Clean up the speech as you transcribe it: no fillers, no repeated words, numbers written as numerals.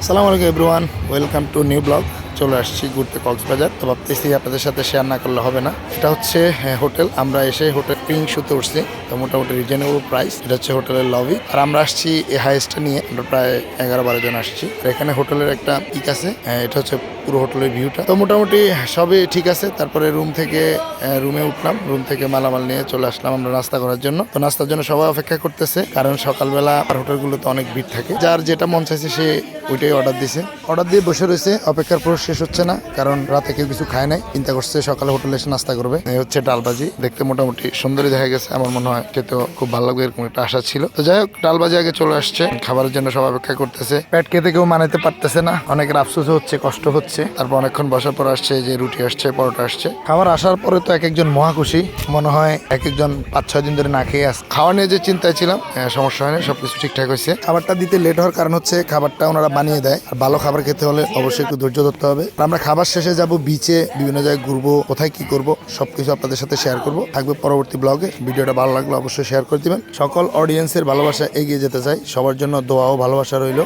আসসালামু আলাইকুম everyone, welcome to new blog. চলে আসছি ঘুরতে কক্সবাজার। তো ভাবতেছি আপনাদের সাথে শেয়ার না করলে হবে না। এটা হচ্ছে হোটেল। আমরা এসে হোটেল পিঙ্ক শুতে উঠছি। তো মোটামুটি রিজনেবল প্রাইস। এটা হচ্ছে হোটেলের লবি। আর আমরা আসছি এই হাইস্টটা নিয়ে। আমরা প্রায় 11-12 জন আসছি। আর এখানে হোটেলের একটা পিক আছে। এটা হচ্ছে পুরো হোটেলের ভিউটা। তো মোটামুটি সবই ঠিক আছে। তারপরে রুমে উঠলাম। রুম থেকে মালামাল নিয়ে চলে আসলাম আমরা নাস্তা করার জন্য। তো নাস্তার জন্য সবাই অপেক্ষা করতেছে, কারণ সকালবেলা হোটেলগুলোতে অনেক ভিড় থাকে। যার যেটা মন চাইছে সে ওইটাই অর্ডার দিছে। অর্ডার দিয়ে বসে রয়েছে, অপেক্ষার পর শেষ হচ্ছে না, কারণ রাতে কেউ কিছু খায় নাই। চিন্তা করছে সকালে হোটেলে এসে নাস্তা করবে। এই হচ্ছে ডালবাজি। দেখতে মোটামুটি সুন্দরই দেখা গেছে। আমার মনে হয় খেতে খুব ভালো লাগবে, এরকম একটা আশা ছিল। তো যাই হোক, ডালবাজি আগে চলে আসছে। খাবারের জন্য সবাই অপেক্ষা করতেছে। পেট খেতে কেউ মানাতে পারতেছে না, অনেকের আফসোস হচ্ছে, কষ্ট হচ্ছে। তারপর অনেকক্ষণ বসার পর আসছে যে রুটি আসছে, পরোটা আসছে। খাবার আসার পরে তো এক একজন মহা খুশি। মনে হয় এক একজন 5-6 দিন ধরে না খেয়ে আসছে। খাওয়া নিয়ে যে চিন্তায় ছিলাম, সমস্যা হয়নি, সবকিছু ঠিকঠাক হয়েছে। খাবারটা দিতে লেট হওয়ার কারণ হচ্ছে খাবারটা ওনারা বানিয়ে দেয়। আর ভালো খাবার খেতে হলে অবশ্যই একটু ধৈর্য ধরতে হবে। আর আমরা খাবার শেষে যাব বিচে, বিভিন্ন জায়গায় ঘুরবো, কোথায় কি করব সবকিছু আপনাদের সাথে শেয়ার করব। থাকবে পরবর্তী ব্লগে। ভিডিওটা ভালো লাগলে অবশ্যই শেয়ার করে দিবেন। সকল অডিয়েন্সের ভালোবাসা এগিয়ে যেতে চাই, সবার জন্য দোয়া ও ভালোবাসা রইল।